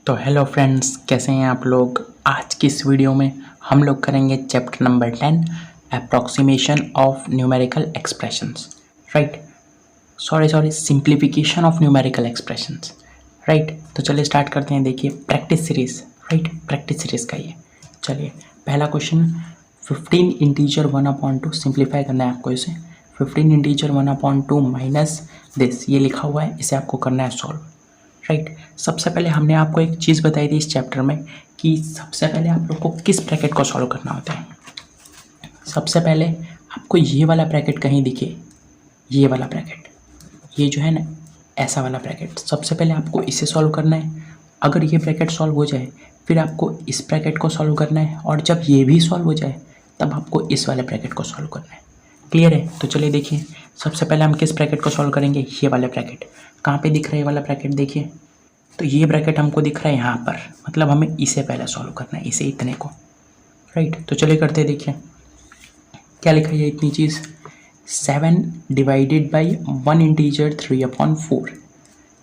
तो hello friends, कैसे हैं आप लोग। आज की इस वीडियो में हम लोग करेंगे chapter number 10 approximation of numerical expressions. Right, sorry simplification of numerical expressions. Right, तो चलिए स्टार्ट करते हैं। देखिए practice series, right, practice series का ये। चलिए पहला क्वेश्चन, 15 इंटीजर 1/2 सिंप्लीफाई करना है आपको इसे। 15 इंटीजर 1/2 माइनस दिस, ये लिखा हुआ है, इसे आपको करना है सॉल्व। राइट, सबसे पहले हमने आपको एक चीज़ बताई थी इस चैप्टर में कि सबसे पहले आप लोग को किस ब्रैकेट को सॉल्व करना होता है। सबसे पहले आपको ये वाला ब्रैकेट कहीं दिखे, ये वाला ब्रैकेट, ये जो है ना ऐसा वाला ब्रैकेट, सबसे पहले आपको इसे सॉल्व करना है। अगर ये ब्रैकेट सॉल्व हो जाए फिर आपको इस ब्रैकेट को सॉल्व करना है, और जब ये भी सॉल्व हो जाए तब आपको इस वाले ब्रैकेट को सॉल्व करना है। क्लियर है? तो चलिए देखिए, सबसे पहले हम किस ब्रैकेट को सॉल्व करेंगे, ये वाले ब्रैकेट। कहाँ पे दिख रहा है ये वाला ब्रैकेट, देखिए तो ये ब्रैकेट हमको दिख रहा है यहाँ पर, मतलब हमें इसे पहले सॉल्व करना है, इसे इतने को। राइट, तो चलिए करते हैं। देखिए क्या लिखा है ये इतनी चीज़, 7 डिवाइडेड बाई 1 इंटीजर 3/4,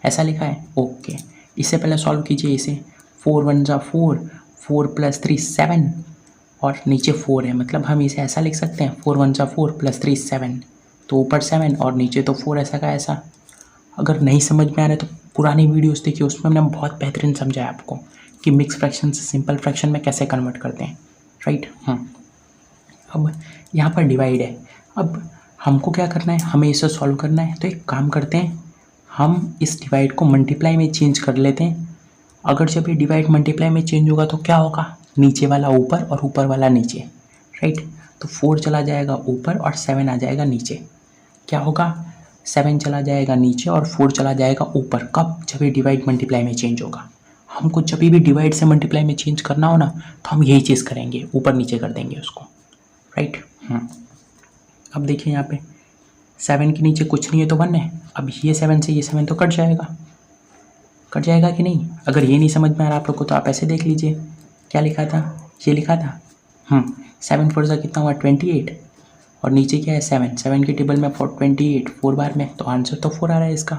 ऐसा लिखा है। ओके, इसे पहले सॉल्व कीजिए। इसे 4 1 जा 4, 4 + 3 7, और नीचे 4 है, मतलब हम इसे ऐसा लिख सकते हैं 4 1 जा 4 + 3 7, तो ऊपर 7 और नीचे तो 4, ऐसा का ऐसा। अगर नहीं समझ में आ रहा है तो पुरानी वीडियोस देखिए, उसमें हमने बहुत बेहतरीन समझाया आपको कि मिक्स फ्रैक्शन से सिंपल फ्रैक्शन में कैसे कन्वर्ट करते हैं। राइट, अब यहाँ पर डिवाइड है, अब हमको क्या करना है, हमें इसे सॉल्व करना है। तो एक काम करते हैं, हम इस डिवाइड को मल्टीप्लाई में चेंज कर लेते हैं। अगर जब ये डिवाइड मल्टीप्लाई में चेंज होगा तो क्या होगा, नीचे वाला ऊपर और ऊपर वाला नीचे। राइट, तो 4 चला जाएगा ऊपर और 7 आ जाएगा नीचे। क्या होगा, 7 चला जाएगा नीचे और 4 चला जाएगा ऊपर। कब, जब ये डिवाइड मल्टीप्लाई में चेंज होगा। हमको जब भी डिवाइड से मल्टीप्लाई में चेंज करना हो ना, तो हम यही चीज़ करेंगे, ऊपर नीचे कर देंगे उसको। राइट, अब देखिए यहाँ पे 7 के नीचे कुछ नहीं है तो 1 है। अब ये 7 से ये 7 तो कट जाएगा कि नहीं। अगर ये नहीं समझ में आ रहा आप लोग को तो आप ऐसे देख लीजिए, क्या लिखा था, ये लिखा था 7 4 सा कितना हुआ 28, और नीचे क्या है 7 के टेबल में 28 4 बार में, तो आंसर तो 4 आ रहा है इसका।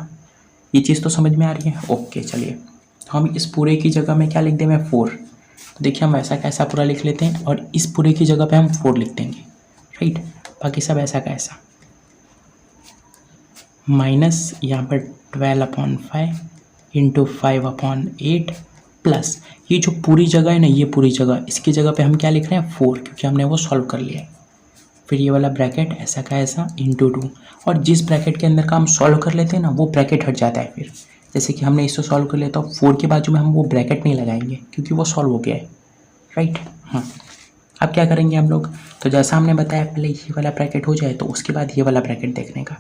ये चीज़ तो समझ में आ रही है। ओके, चलिए तो हम इस पूरे की जगह में क्या लिख दें, मैं 4। तो देखिए हम ऐसा कैसा पूरा लिख लेते हैं, और इस पूरे की जगह पे हम 4 लिख देंगे। राइट, बाकी सब ऐसा कैसा, माइनस यहाँ पर 12/5 इंटू 5/8 प्लस ये जो पूरी जगह है ना, ये पूरी जगह, इसकी जगह पे हम क्या लिख रहे हैं 4, क्योंकि हमने वो सॉल्व कर लिया है। फिर ये वाला ब्रैकेट ऐसा का ऐसा इंटू 2, और जिस ब्रैकेट के अंदर का हम सॉल्व कर लेते हैं ना, वो ब्रैकेट हट जाता है। फिर जैसे कि हमने इसको सॉल्व कर लिया तो 4 के बाजू में हम वो ब्रैकेट नहीं लगाएंगे, क्योंकि वो सॉल्व हो गया है। राइट, अब क्या करेंगे हम लोग, तो जैसा हमने बताया पहले ये वाला ब्रैकेट हो जाए तो उसके बाद ये वाला ब्रैकेट देखने का।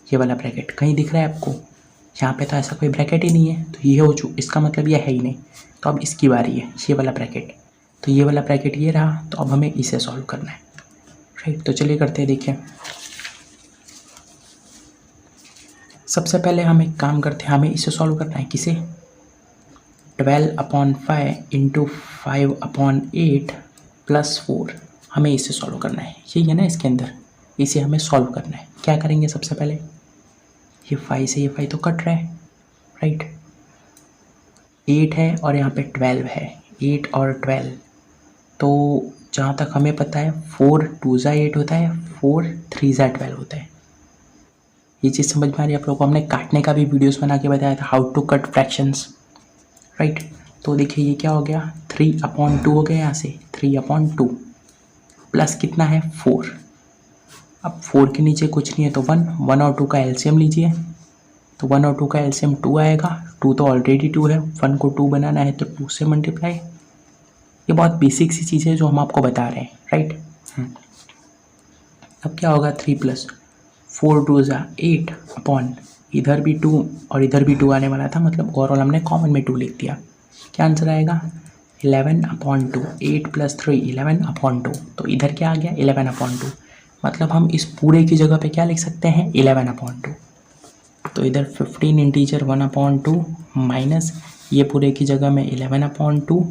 ये वाला ब्रैकेट कहीं दिख रहा है आपको, यहाँ पे तो ऐसा कोई ब्रैकेट ही नहीं है, तो ये हो चुका, इसका मतलब ये है ही नहीं। तो अब इसकी बारी है, ये वाला ब्रैकेट, तो ये वाला ब्रैकेट ये रहा, तो अब हमें इसे सॉल्व करना है। राइट, तो चलिए करते हैं। देखिए सबसे पहले हम एक काम करते हैं, हमें इसे सॉल्व करना है, किसे, 12/5 इंटू 5/8 प्लस 4, हमें इसे सॉल्व करना है। यही है ना इसके अंदर, इसे हमें सॉल्व करना है। क्या करेंगे, सबसे पहले ये 5 से ये 5 तो कट रहा है। राइट, 8 है और यहाँ पे 12 है, 8 और 12, तो जहाँ तक हमें पता है 4 2 ज़ा 8 होता है, 4 3 ज़ा 12 होता है। ये चीज़ समझ में आ रही है आप लोगों को। हमने काटने का भी वीडियोस बना के बताया था, how to cut fractions. Right, तो देखिए ये क्या हो गया, 3/2 हो गया, यहाँ से 3/2 प्लस कितना है 4। अब 4 के नीचे कुछ नहीं है तो 1 और 2 का एलसीएम लीजिए, तो 1 और 2 का एलसीएम 2 आएगा। 2 तो ऑलरेडी 2 है, 1 को 2 बनाना है तो 2 से मल्टीप्लाई। ये बहुत बेसिक सी चीज़ है जो हम आपको बता रहे हैं। राइट, अब क्या होगा, 3 + 4 2 ज़ा 8 अपॉन, इधर भी 2 और इधर भी 2 आने वाला था, मतलब ओवरऑल हमने कॉमन में 2 लिख दिया। क्या आंसर आएगा, 11/2, 8 + 3 11/2, तो इधर क्या आ गया 11/2, मतलब हम इस पूरे की जगह पे क्या लिख सकते हैं 11/2। तो इधर 15 इंटीजर 1/2 माइनस ये पूरे की जगह में 11/2,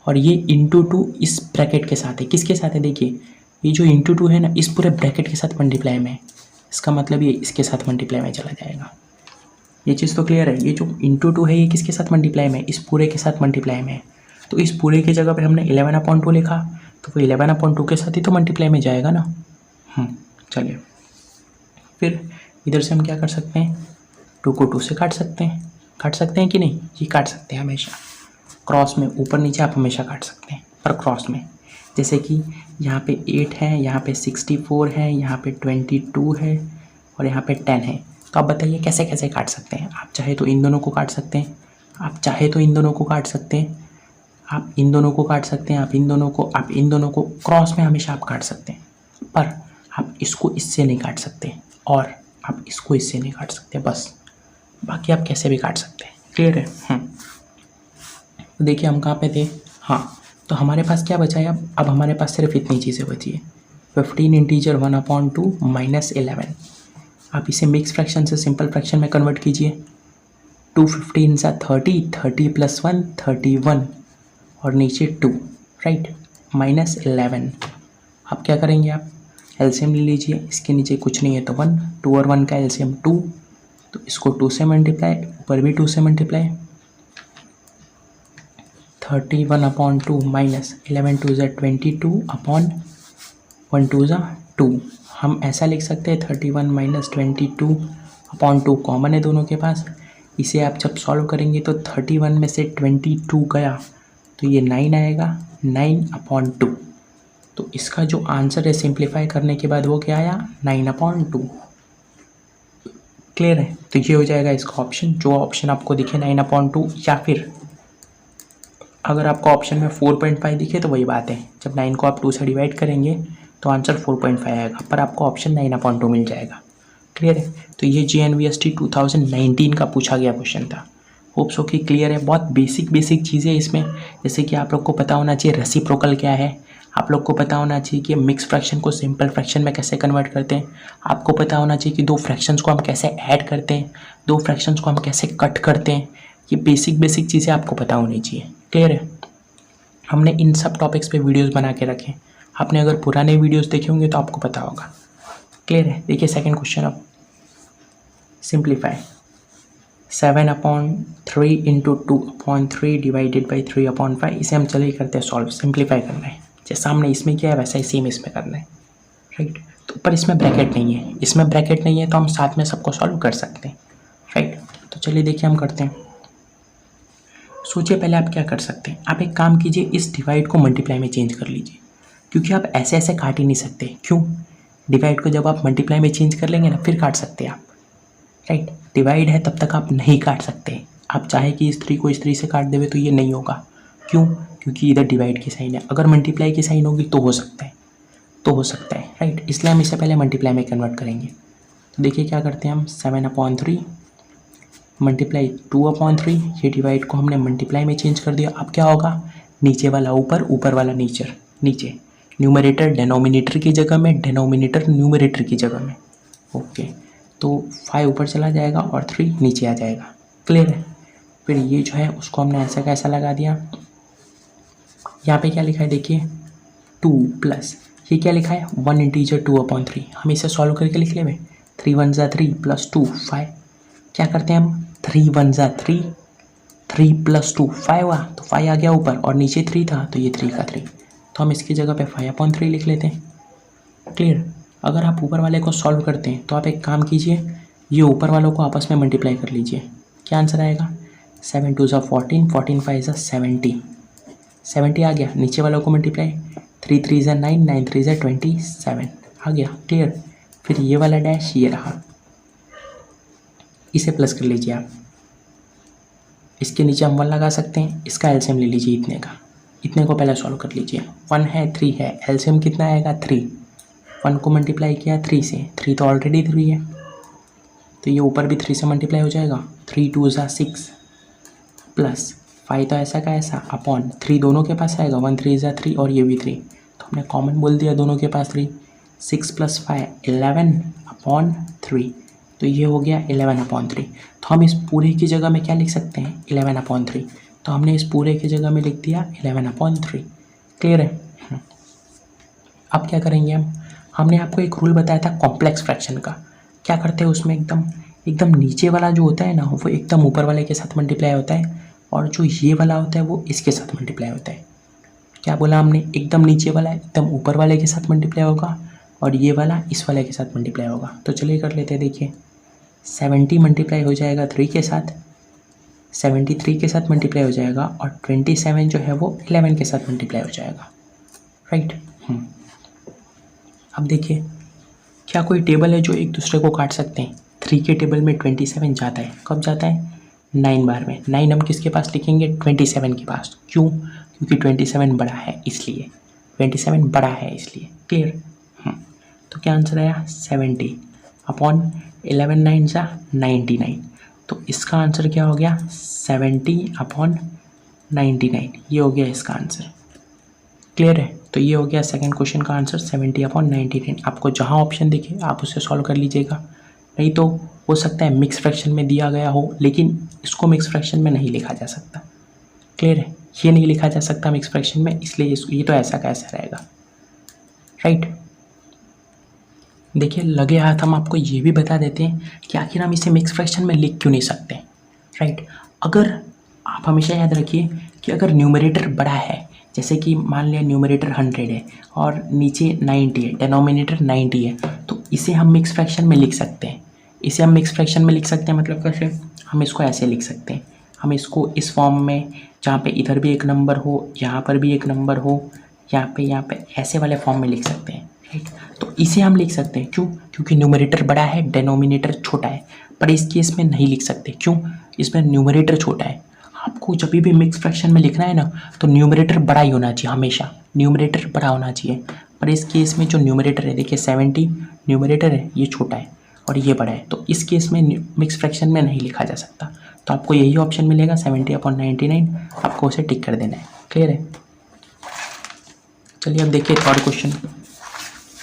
और ये इंटू 2 इस ब्रैकेट के साथ है, किसके साथ है, देखिए ये जो इंटू 2 है ना, इस पूरे ब्रैकेट के साथ मल्टीप्लाई में, इसका मतलब ये इसके साथ मल्टीप्लाई में चला जाएगा। ये चीज़ तो क्लियर है। ये जो इंटू 2 है ये किसके साथ मल्टीप्लाई में, इस पूरे के साथ मल्टीप्लाई में है। तो इस पूरे की जगह पे हमने 11/2 लिखा, तो वो 11/2 के साथ ही तो मल्टीप्लाई में जाएगा ना। चलिए फिर इधर से हम क्या कर सकते हैं, 2 को 2 से काट सकते हैं कि नहीं, ये काट सकते हैं हमेशा। क्रॉस में ऊपर नीचे आप हमेशा काट सकते हैं, पर क्रॉस में जैसे कि यहाँ पे 8 है, यहाँ पे 64 है, यहाँ पे 22 है और यहाँ पे 10 है। तो आप बताइए कैसे कैसे काट सकते हैं। आप चाहे तो इन दोनों को काट सकते हैं, आप चाहे तो इन दोनों को काट सकते हैं, आप इन दोनों को काट सकते हैं, आप इन दोनों को क्रॉस में हमेशा आप काट सकते हैं, पर आप इसको इससे नहीं काट सकते और आप इसको इससे नहीं काट सकते, बस। बाकी आप कैसे भी काट सकते हैं। क्लियर है। तो देखिए हम कहाँ पे थे। हाँ, तो हमारे पास क्या बचा है अब हमारे पास सिर्फ इतनी चीज़ें बची है, 15 इंटीजर 1/2 माइनस 11। आप इसे मिक्स फ्रैक्शन से सिंपल फ्रैक्शन में कन्वर्ट कीजिए। 2 15 सा 30, 30 + 1 31 और नीचे 2, राइट, माइनस 11। अब क्या करेंगे, आप एलसीएम ले लीजिए। इसके नीचे कुछ नहीं है तो 1, 2 और 1 का एलसीएम 2, तो इसको 2 से मल्टीप्लाई, ऊपर भी 2 से मल्टीप्लाई। 31/2 माइनस 11 2 ज़ा 22 अपॉन 1 2 ज़ा 2। हम ऐसा लिख सकते हैं 31 माइनस 22/2 कॉमन है दोनों के पास। इसे आप जब सॉल्व करेंगे तो 31 में से 22 गया तो ये 9 आएगा, 9/2। तो इसका जो आंसर है सिंप्लीफाई करने के बाद वो क्या आया, 9/2। क्लियर है। तो ये हो जाएगा इसका ऑप्शन, जो ऑप्शन आपको दिखे 9/2, या फिर अगर आपको ऑप्शन में 4.5 दिखे तो वही बात है, जब 9 को आप 2 से डिवाइड करेंगे तो आंसर 4.5 आएगा, पर आपको ऑप्शन 9/2 मिल जाएगा। क्लियर है। तो ये JNVST 2019 का पूछा गया क्वेश्चन था। होप सो कि क्लियर है। बहुत बेसिक चीज़ें इसमें, जैसे कि आप लोग को पता होना चाहिए रेसिप्रोकल क्या है, आप लोग को पता होना चाहिए कि मिक्स फ्रैक्शन को सिंपल फ्रैक्शन में कैसे कन्वर्ट करते हैं, आपको पता होना चाहिए कि दो फ्रैक्शंस को हम कैसे ऐड करते हैं, दो फ्रैक्शंस को हम कैसे कट करते हैं। ये बेसिक चीज़ें आपको पता होनी चाहिए। क्लियर है। हमने इन सब टॉपिक्स पे वीडियोस बना के रखे, आपने अगर पुराने वीडियोस देखे होंगे तो आपको पता होगा। क्लियर है। देखिए सेकंड क्वेश्चन, अब सिंप्लीफाई 7/3 इंटू 2/3 डिवाइडेड बाई 3/5। इसे हम चलिए करते हैं सॉल्व, सिंप्लीफाई करना है। जैसे सामने इसमें क्या है वैसा ही सेम इसमें करना है, राइट। तो ऊपर इसमें ब्रैकेट नहीं है, तो हम साथ में सबको सॉल्व कर सकते हैं, राइट। तो चलिए देखिए हम करते हैं। सोचिए पहले आप क्या कर सकते हैं, आप एक काम कीजिए, इस डिवाइड को मल्टीप्लाई में चेंज कर लीजिए, क्योंकि आप ऐसे काट ही नहीं सकते। क्यों, डिवाइड को जब आप मल्टीप्लाई में चेंज कर लेंगे ना फिर काट सकते हैं आप, राइट। डिवाइड है तब तक आप नहीं काट सकते। आप चाहे कि इस 3 को इस 3 से काट देवे तो ये नहीं होगा। क्यों, क्योंकि इधर डिवाइड की साइन है। अगर मल्टीप्लाई की साइन होगी तो हो सकता है, राइट। इसलिए हम इसे पहले मल्टीप्लाई में कन्वर्ट करेंगे। तो देखिए क्या करते हैं हम, 7/3 मल्टीप्लाई 2/3। ये डिवाइड को हमने मल्टीप्लाई में चेंज कर दिया। अब क्या होगा, नीचे वाला ऊपर वाला नीचे, न्यूमरेटर डेनोमिनेटर की जगह में, डेनोमिनेटर न्यूमरेटर की जगह में। ओके, तो 5 ऊपर चला जाएगा और 3 नीचे आ जाएगा। क्लियर है। फिर ये जो है उसको हमने ऐसा कैसा लगा दिया, यहाँ पे क्या लिखा है देखिए 2 प्लस ये क्या लिखा है 1 इंटीजर 2/3। हम इसे सॉल्व करके लिख लेंगे 3 1 ज़ा 3 प्लस 2 5। क्या करते हैं हम, 3 1 ज़ा 3, 3 प्लस 2 5 हुआ, तो 5 आ गया ऊपर और नीचे 3 था तो ये 3 का 3, तो हम इसकी जगह पे 5/3 लिख लेते हैं। क्लियर। अगर आप ऊपर वाले को सॉल्व करते हैं तो आप एक काम कीजिए, ये ऊपर वालों को आपस में मल्टीप्लाई कर लीजिए। क्या आंसर आएगा, 7 2 ज़ा 14, 14 5 ज़ा 70 आ गया। नीचे वालों को मल्टीप्लाई, 3 3 ज़ा 9, 9 3 ज़ा 27 आ गया। क्लियर। फिर ये वाला डैश ये रहा, इसे प्लस कर लीजिए आप। इसके नीचे हम 1 लगा सकते हैं, इसका एलसीएम ले लीजिए इतने को पहले सॉल्व कर लीजिए। 1 है 3 है, एलसीएम कितना आएगा 3। 1 को मल्टीप्लाई किया 3 से, 3 तो ऑलरेडी 3 है तो ये ऊपर भी 3 से मल्टीप्लाई हो जाएगा। 3 2 ज़ा 6 प्लस 5 तो ऐसा का ऐसा अपॉन 3 दोनों के पास आएगा, 1 3 ज़ा 3 और ये भी 3, तो हमने कॉमन बोल दिया दोनों के पास 3। 6 + 5 11/3, तो ये हो गया 11/3। तो हम इस पूरे की जगह में क्या लिख सकते हैं 11/3, तो हमने इस पूरे की जगह में लिख दिया 11/3। क्लियर है। अब क्या करेंगे हमने आपको एक रूल बताया था कॉम्प्लेक्स फ्रैक्शन का। क्या करते हैं उसमें एकदम एकदम नीचे वाला जो होता है ना वो एकदम ऊपर वाले के साथ मल्टीप्लाई होता है, और जो ये वाला होता है वो इसके साथ मल्टीप्लाई होता है। क्या बोला हमने? एकदम नीचे वाला एकदम ऊपर वाले के साथ मल्टीप्लाई होगा और ये वाला इस वाले के साथ मल्टीप्लाई होगा। तो चलिए कर लेते हैं। देखिए 70 मल्टीप्लाई हो जाएगा 3 के साथ, 73 के साथ मल्टीप्लाई हो जाएगा, और 27 जो है वो 11 के साथ मल्टीप्लाई हो जाएगा, राइट। अब देखिए क्या कोई टेबल है जो एक दूसरे को काट सकते हैं? 3 के टेबल में 27 जाता है, कब जाता है? 9 बार में। 9 हम किसके पास लिखेंगे? 27 के पास। क्यों? क्योंकि 27 बड़ा है इसलिए, 27 बड़ा है इसलिए। क्लियर? तो क्या आंसर आया? 70 अपॉन 11 9 जा 99। तो इसका आंसर क्या हो गया? 70 अपॉन 99, ये हो गया इसका आंसर। क्लियर है? तो ये हो गया सेकंड क्वेश्चन का आंसर 70 अपॉन 99। आपको जहाँ ऑप्शन दिखे आप उसे सॉल्व कर लीजिएगा, नहीं तो हो सकता है मिक्स फ्रैक्शन में दिया गया हो, लेकिन इसको मिक्स फ्रैक्शन में नहीं लिखा जा सकता। क्लियर है? ये नहीं लिखा जा सकता मिक्स फ्रैक्शन में, इसलिए ये तो ऐसा का ऐसा रहेगा, राइट। देखिए लगे हाथ हम आपको ये भी बता देते हैं कि आखिर हम इसे मिक्स फ्रैक्शन में लिख क्यों नहीं सकते, राइट। अगर आप हमेशा याद रखिए कि अगर न्यूमरेटर बड़ा है, जैसे कि मान लिया न्यूमरेटर 100 है और नीचे 90 है, डिनोमिनेटर 90 है, तो इसे हम मिक्स फ्रैक्शन में लिख सकते हैं। इसे हम मिक्स फ्रैक्शन में लिख सकते हैं मतलब कैसे? हम इसको ऐसे लिख सकते हैं, हम इसको इस फॉर्म में जहाँ पे इधर भी एक नंबर हो, यहाँ पर भी एक नंबर हो, यहाँ पे ऐसे वाले फॉर्म में लिख सकते हैं, राइट। तो इसे हम लिख सकते हैं, क्यों? क्योंकि न्यूमरेटर बड़ा है, डिनोमिनेटर छोटा है। पर इस केस में नहीं लिख सकते, क्यों? इसमें न्यूमरेटर छोटा है। आपको जब भी मिक्स फ्रैक्शन में लिखना है ना, तो न्यूमरेटर बड़ा ही होना चाहिए, हमेशा न्यूमरेटर बड़ा होना चाहिए। पर इस केस में जो न्यूमरेटर है, देखिए 70 न्यूमरेटर है, ये छोटा है और ये बड़ा है, तो इस केस में मिक्स फ्रैक्शन में नहीं लिखा जा सकता। तो आपको यही ऑप्शन मिलेगा 70 अपॉन 99, आपको उसे टिक कर देना है। क्लियर है? चलिए अब देखिए थर्ड क्वेश्चन।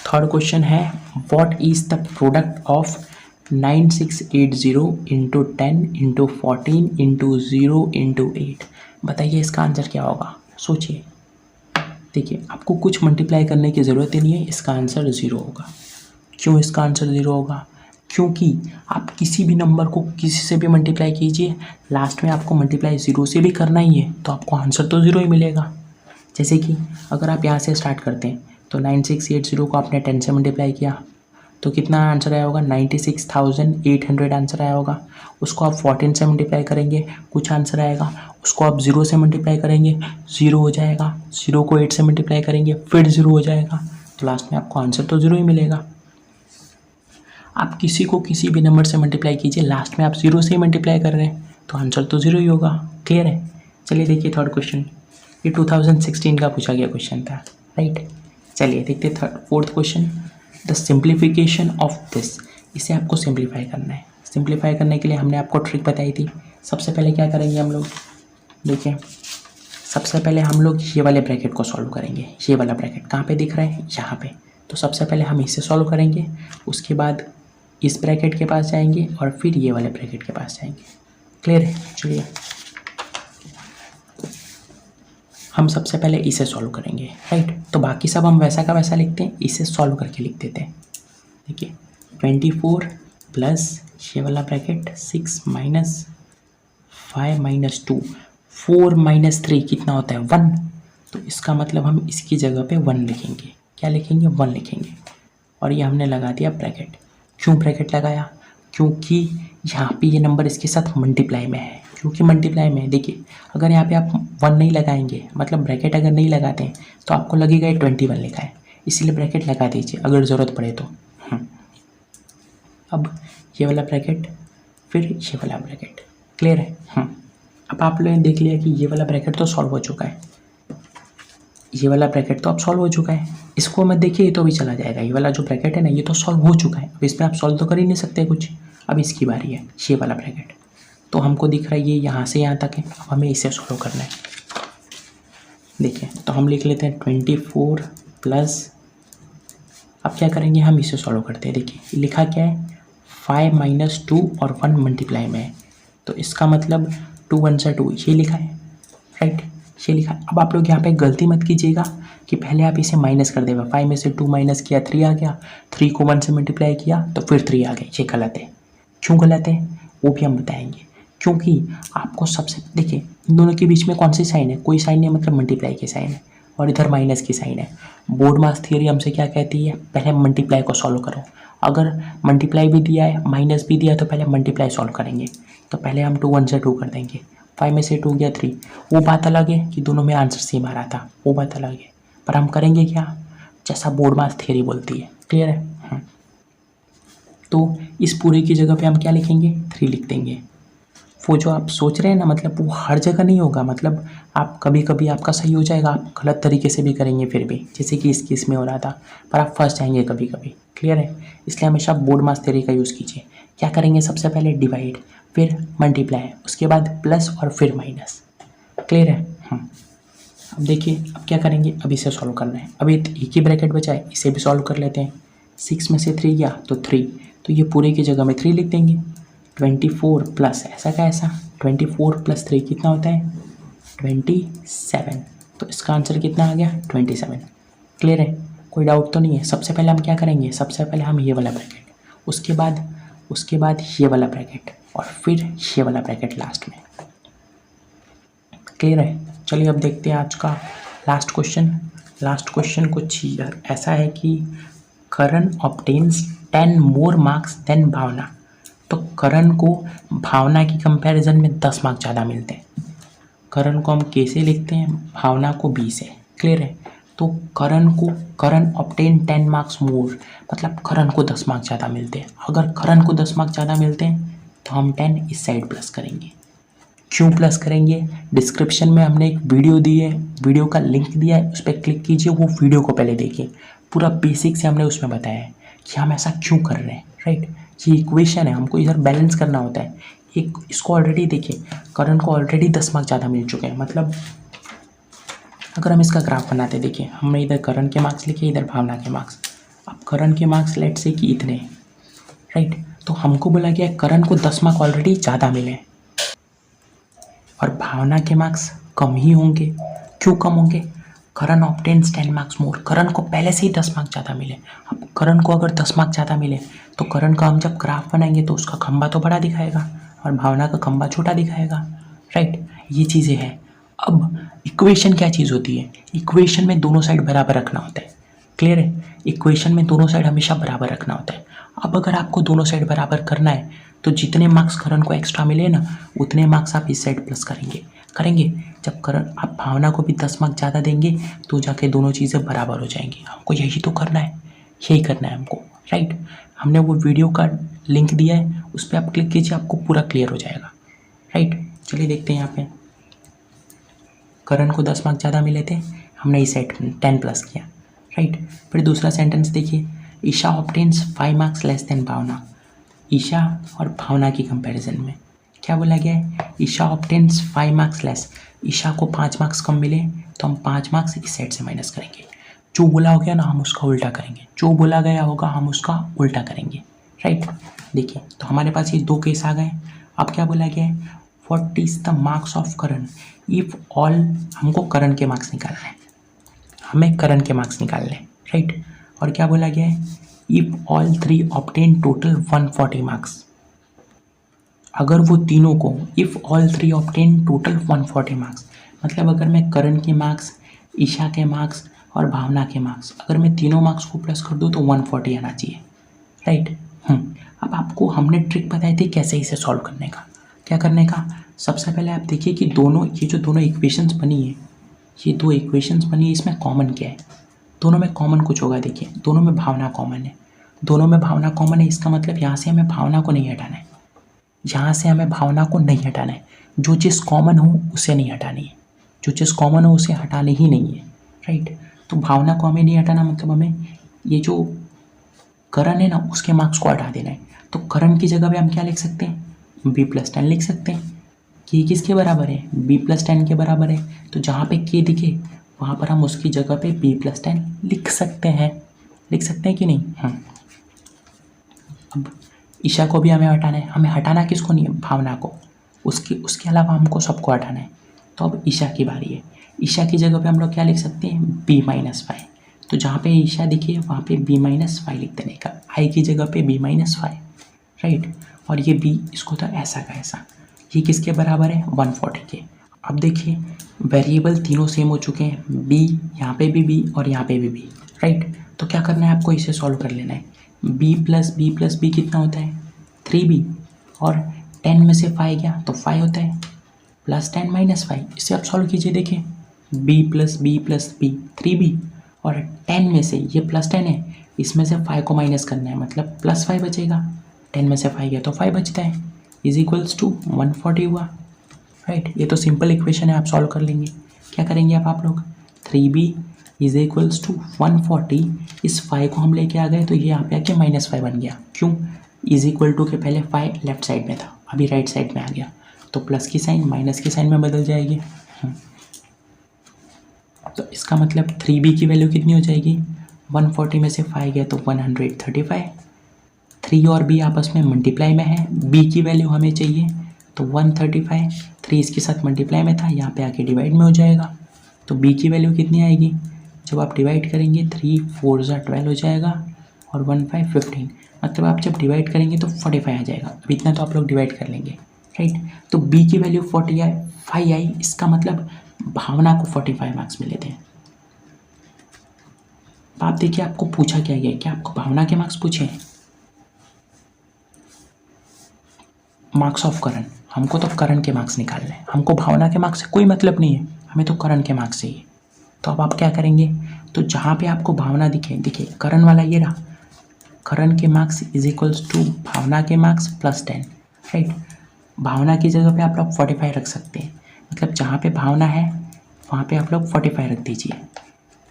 थर्ड क्वेश्चन है what is the product of 9680 into 10 into 14 into 0 into 8। बताइए इसका आंसर क्या होगा, सोचिए। देखिए आपको कुछ मल्टीप्लाई करने की ज़रूरत ही नहीं है, इसका आंसर 0 होगा। क्यों इसका आंसर 0 होगा? क्योंकि आप किसी भी नंबर को किसी से भी मल्टीप्लाई कीजिए, लास्ट में आपको मल्टीप्लाई 0 से भी करना ही है, तो आपको आंसर तो 0 ही मिलेगा। जैसे कि अगर आप यहाँ से स्टार्ट करते हैं, तो 9680 को आपने 10 से मल्टीप्लाई किया, तो कितना आंसर आया होगा? 96,800 आंसर आया होगा। उसको आप 14 से मल्टीप्लाई करेंगे, कुछ आंसर आएगा। उसको आप 0 से मल्टीप्लाई करेंगे, 0 हो जाएगा। 0 को 8 से मल्टीप्लाई करेंगे, फिर 0 हो जाएगा। तो लास्ट में आपको आंसर तो 0 ही मिलेगा। आप किसी को किसी भी नंबर से मल्टीप्लाई कीजिए, लास्ट में आप 0 से ही मल्टीप्लाई कर रहे हैं, तो आंसर तो 0 ही होगा। क्लियर है? चलिए देखिए थर्ड क्वेश्चन, ये 2016 का पूछा गया क्वेश्चन था, राइट। चलिए देखते fourth question, the simplification of this. इसे आपको सिंप्लीफाई करना है। सिंप्लीफाई करने के लिए हमने आपको ट्रिक बताई थी। सबसे पहले क्या करेंगे हम लोग? देखिए सबसे पहले हम लोग ये वाले ब्रैकेट को सॉल्व करेंगे। ये वाला ब्रैकेट कहाँ पे दिख रहा है? यहाँ पे। तो सबसे पहले हम इसे सॉल्व करेंगे, उसके बाद इस ब्रैकेट के पास जाएंगे और फिर ये वाले ब्रैकेट के पास जाएंगे। क्लियर है? चलिए हम सबसे पहले इसे सॉल्व करेंगे, राइट। तो बाकी सब हम वैसा का वैसा लिखते हैं, इसे सॉल्व करके लिख देते हैं। देखिए 24 प्लस ये वाला ब्रैकेट 6 माइनस 5 माइनस 2, 4 माइनस 3 कितना होता है? 1। तो इसका मतलब हम इसकी जगह पे 1 लिखेंगे। क्या लिखेंगे? 1 लिखेंगे। और ये हमने लगा दिया ब्रैकेट। क्यों ब्रैकेट लगाया? क्योंकि यहाँ पे ये नंबर इसके साथ मल्टीप्लाई में है। क्योंकि मल्टीप्लाई में है, देखिए अगर यहाँ पे आप 1 नहीं लगाएंगे, मतलब ब्रैकेट अगर नहीं लगाते हैं, तो आपको लगेगा ये 21 लिखा है, इसीलिए ब्रैकेट लगा दीजिए अगर ज़रूरत पड़े तो। अब ये वाला ब्रैकेट, फिर ये वाला ब्रैकेट। क्लियर है? अब आप लोगों ने देख लिया कि ये वाला ब्रैकेट तो सॉल्व हो चुका है, ये वाला ब्रैकेट तो अब सॉल्व हो चुका है। इसको मत देखिए, ये तो भी चला जाएगा। ये वाला जो ब्रैकेट है ना, ये तो सॉल्व हो चुका है। अब इसमें आप सॉल्व तो कर ही नहीं सकते कुछ। अब इसकी बारी है, ये वाला ब्रैकेट तो हमको दिख रहा है ये यहाँ से यहाँ तक है। अब हमें इसे सॉल्व करना है। देखिए तो हम लिख लेते हैं 24 प्लस, अब क्या करेंगे? हम इसे सॉल्व करते हैं। देखिए लिखा क्या है? 5 माइनस 2 और 1 मल्टीप्लाई में है, तो इसका मतलब 2 1 से 2, ये लिखा है, राइट। ये लिखा। अब आप लोग यहाँ पे गलती मत कीजिएगा कि पहले आप इसे माइनस कर देगा। 5 में से 2 माइनस किया, 3 आ गया। 3 को 1 से मल्टीप्लाई किया तो फिर 3 आ गए, ये गलत है। क्यों गलत है वो भी हम बताएंगे, क्योंकि आपको सबसे देखिए इन दोनों के बीच में कौन सी साइन है, कोई साइन नहीं, मतलब मल्टीप्लाई की साइन है और इधर माइनस की साइन है। बोर्ड मास थियरी हमसे क्या कहती है, पहले मल्टीप्लाई को सॉल्व करो। अगर मल्टीप्लाई भी दिया है माइनस भी दिया है तो पहले मल्टीप्लाई सॉल्व करेंगे। तो पहले हम 2 1 से 2 कर देंगे, 5 में से 2 गया 3। वो बात अलग है कि दोनों में आंसर सेम आ रहा था, वो बात अलग है, पर हम करेंगे क्या, जैसा बोर्ड मास थियरी बोलती है। क्लियर है? तो इस पूरे की जगह पे हम क्या लिखेंगे, 3 लिख देंगे। वो जो आप सोच रहे हैं ना, मतलब वो हर जगह नहीं होगा, मतलब आप कभी कभी आपका सही हो जाएगा, आप गलत तरीके से भी करेंगे फिर भी, जैसे कि इस केस में हो रहा था, पर आप फंस जाएंगे कभी कभी। क्लियर है? इसलिए हमेशा बोर्ड मास थ्योरी का यूज़ कीजिए। क्या करेंगे, सबसे पहले डिवाइड, फिर मल्टीप्लाई, उसके बाद प्लस और फिर माइनस। क्लियर है? अब देखिए अब क्या करेंगे, अब इसे सॉल्व करना है। अब एक ही ब्रैकेट बचा है, इसे भी सॉल्व कर लेते हैं। 6 में से 3 गया तो 3, तो ये पूरे की जगह में 3 लिख देंगे। 24 प्लस ऐसा का ऐसा, 24 प्लस 3 कितना होता है, 27। तो इसका आंसर कितना आ गया, 27। क्लियर है? कोई डाउट तो नहीं है? सबसे पहले हम क्या करेंगे, सबसे पहले हम ये वाला ब्रैकेट, उसके बाद ये वाला ब्रैकेट और फिर ये वाला ब्रैकेट लास्ट में। क्लियर है? चलिए अब देखते हैं आज का लास्ट क्वेश्चन। लास्ट क्वेश्चन कुछ ऐसा है कि करण ऑब्टेन्स 10 मोर मार्क्स देन भावना। तो करण को भावना की कंपैरिजन में 10 मार्क्स ज़्यादा मिलते हैं। करण को हम कैसे लिखते हैं, भावना को 20 है। क्लियर है? तो करण ऑब्टेन 10 मार्क्स मोर, मतलब करण को 10 मार्क्स ज़्यादा मिलते हैं। अगर करण को 10 मार्क्स ज़्यादा मिलते हैं तो हम 10 इस साइड प्लस करेंगे। क्यों प्लस करेंगे, डिस्क्रिप्शन में हमने एक वीडियो दी है, वीडियो का लिंक दिया है, उस पर क्लिक कीजिए, वो वीडियो को पहले देखिए। पूरा बेसिक से हमने उसमें बताया है कि हम ऐसा क्यों कर रहे हैं। राइट? ये इक्वेशन है, हमको इधर बैलेंस करना होता है। एक इसको ऑलरेडी देखिए, करण को ऑलरेडी 10 मार्क्स ज़्यादा मिल चुके हैं। मतलब अगर हम इसका ग्राफ बनाते, देखिए हमने इधर करण के मार्क्स लिखे, इधर भावना के मार्क्स। अब करण के मार्क्स लेट से कि इतने, राइट? तो हमको बोला गया है करण को 10 मार्क्स ऑलरेडी ज़्यादा मिले और भावना के मार्क्स कम ही होंगे। क्यों कम होंगे, करण ऑब्टेन्स 10 मार्क्स मोर, करण को पहले से ही 10 मार्क्स ज़्यादा मिले। अब करण को अगर 10 मार्क्स ज़्यादा मिले तो करण का हम जब ग्राफ बनाएंगे तो उसका खंबा तो बड़ा दिखाएगा और भावना का खंबा छोटा दिखाएगा। राइट? ये चीज़ें हैं। अब इक्वेशन क्या चीज़ होती है, इक्वेशन में दोनों साइड बराबर रखना होता है। क्लियर है? इक्वेशन में दोनों साइड हमेशा बराबर रखना होता है। अब अगर आपको दोनों साइड बराबर करना है तो जितने मार्क्स करण को एक्स्ट्रा मिले ना, उतने मार्क्स आप इस साइड प्लस करेंगे। जब करण आप भावना को भी 10 मार्क्स ज़्यादा देंगे तो जाके दोनों चीज़ें बराबर हो जाएंगी। हमको यही तो करना है, यही करना है हमको। राइट? हमने वो वीडियो का लिंक दिया है, उस पर आप क्लिक कीजिए, आपको पूरा क्लियर हो जाएगा। राइट? चलिए देखते हैं। यहाँ पे करण को 10 मार्क्स ज़्यादा मिले थे, हमने इस साइड 10 प्लस किया। राइट? फिर दूसरा सेंटेंस देखिए, Isha obtains 5 marks less than Bhavna. Isha और भावना की कंपैरिजन में क्या बोला गया है, Isha obtains 5 marks less. Isha को 5 मार्क्स कम मिले तो हम 5 मार्क्स इस साइड से माइनस करेंगे। जो बोला हो गया ना हम उसका उल्टा करेंगे, जो बोला गया होगा हम उसका उल्टा करेंगे। राइट? देखिए तो हमारे पास ये 2 केस आ गए। अब क्या बोला गया है, what is the marks of Karan if all, हमको करण के मार्क्स निकालना है, हमें करण के मार्क्स निकालने हैं। राइट? और क्या बोला गया है, if all 3 obtain total 140 marks. अगर वो तीनों को, if all 3 obtain total 140 marks, मतलब अगर मैं करण के मार्क्स, ईशा के मार्क्स और भावना के मार्क्स, अगर मैं तीनों मार्क्स को प्लस कर दूँ तो 140 आना चाहिए। राइट? अब आपको हमने ट्रिक बताई थी कैसे इसे सॉल्व करने का। क्या करने का, सबसे पहले आप देखिए कि दोनों ये जो दोनों इक्वेशंस बनी है, ये 2 इक्वेशंस बनी है, इसमें कॉमन क्या है, दोनों में कॉमन कुछ होगा। देखिए दोनों में भावना कॉमन है, दोनों में भावना कॉमन है, इसका मतलब यहाँ से हमें भावना को नहीं हटाना है, यहाँ से हमें भावना को नहीं हटाना है। जो चीज़ कॉमन हो उसे नहीं हटानी है, जो चीज़ कॉमन हो उसे हटानी ही नहीं है। राइट? तो भावना को हमें नहीं हटाना, मतलब हमें ये जो करण है ना उसके मार्क्स को हटा देना है। तो करण की जगह पे हम क्या लिख सकते हैं, b+10 लिख सकते हैं। ये किसके बराबर है, b+10 के बराबर है। तो जहाँ पे k दिखे वहाँ पर हम उसकी जगह पे b+10 लिख सकते हैं। लिख सकते हैं कि नहीं? अब ईशा को भी हमें हटाना है, हमें हटाना किसको नहीं है, भावना को, उसके अलावा हमको सबको हटाना है। तो अब ईशा की बारी है, ईशा की जगह पे हम लोग क्या लिख सकते हैं, b-5। तो जहाँ पे ईशा दिखे वहाँ पे b-5 लिख देने का, आई की जगह पे b-5। राइट? और ये b इसको था ऐसा का ऐसा। ये किसके बराबर है 140 के। अब देखिए वेरिएबल तीनों सेम हो चुके हैं, b यहाँ पे भी b और यहाँ पे भी b, राइट। तो क्या करना है आपको, इसे सॉल्व कर लेना है। b प्लस बी कितना होता है 3b, और 10 में से 5 गया तो 5 होता है, प्लस 10 माइनस 5। इसे आप सॉल्व कीजिए, देखिए b प्लस बी 3b, और 10 में से ये प्लस 10 है, इसमें से 5 को माइनस करना है, मतलब प्लस 5 बचेगा। 10 में से 5 गया तो 5 बचता है, इज इक्वल्स टू 140 हुआ, राइट। ये तो सिंपल इक्वेशन है, आप सॉल्व कर लेंगे। क्या करेंगे आप लोग 3b इज इक्वल्स टू 140, इस 5 को हम लेके आ गए तो ये यहाँ पे आके -5 बन गया। क्यों, इज इक्वल टू के पहले 5 लेफ्ट साइड में था, अभी राइट साइड में आ गया, तो प्लस की साइन माइनस की साइन में बदल जाएगी। तो इसका मतलब 3b की वैल्यू कितनी हो जाएगी, 140 में से 5 गया तो 135। 3 और b आपस में मल्टीप्लाई में है, b की वैल्यू हमें चाहिए तो 135, 3 इसके साथ मल्टीप्लाई में था, यहाँ पे आके डिवाइड में हो जाएगा। तो b की वैल्यू कितनी आएगी, जब आप डिवाइड करेंगे 3 4 12 हो जाएगा, और 1 5 15, मतलब आप जब डिवाइड करेंगे तो 45 आ जाएगा। अब इतना तो आप लोग डिवाइड कर लेंगे, राइट। तो b की वैल्यू 45 आई, इसका मतलब भावना को 45 मार्क्स मिले थे। आप देखिए आपको पूछा क्या गया, क्या आपको भावना के मार्क्स पूछे, मार्क्स ऑफ करण। हमको तो करण के मार्क्स निकालने हैं, हमको भावना के मार्क्स से कोई मतलब नहीं है, हमें तो करण के मार्क्स चाहिए। तो अब आप क्या करेंगे, तो जहाँ पे आपको भावना दिखे, देखिए करण वाला ये रहा, करण के मार्क्स इज इक्वल्स टू भावना के मार्क्स प्लस 10, राइट। भावना की जगह पे आप लोग 45 रख सकते हैं, मतलब जहाँ पे भावना है वहाँ पे आप लोग 45 रख दीजिए,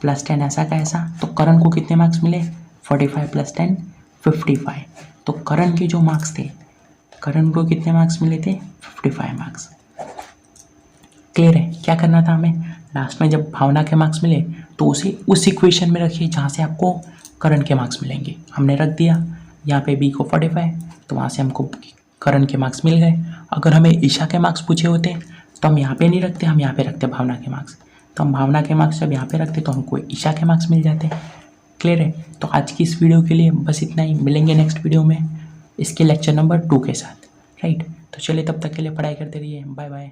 प्लस 10 ऐसा का ऐसा। तो करण को कितने मार्क्स मिले, 45 प्लस 10 55। तो करण के जो मार्क्स थे, करण को कितने मार्क्स मिले थे 55 मार्क्स। क्लियर है, क्या करना था हमें, लास्ट में जब भावना के मार्क्स मिले तो उसे उस इक्वेशन में रखिए जहाँ से आपको करण के मार्क्स मिलेंगे। हमने रख दिया यहाँ पे b को 45, तो वहाँ से हमको करण के मार्क्स मिल गए। अगर हमें ईशा के मार्क्स पूछे होते तो हम यहाँ पे नहीं रखते, हम यहाँ पे रखते भावना के मार्क्स। तो हम भावना के मार्क्स जब यहाँ पे रखते तो हमको ईशा के मार्क्स मिल जाते। क्लियर है, तो आज की इस वीडियो के लिए बस इतना ही, मिलेंगे नेक्स्ट वीडियो में इसके लेक्चर नंबर 2 के साथ, राइट। तो चलिए तब तक के लिए पढ़ाई करते रहिए, बाय बाय।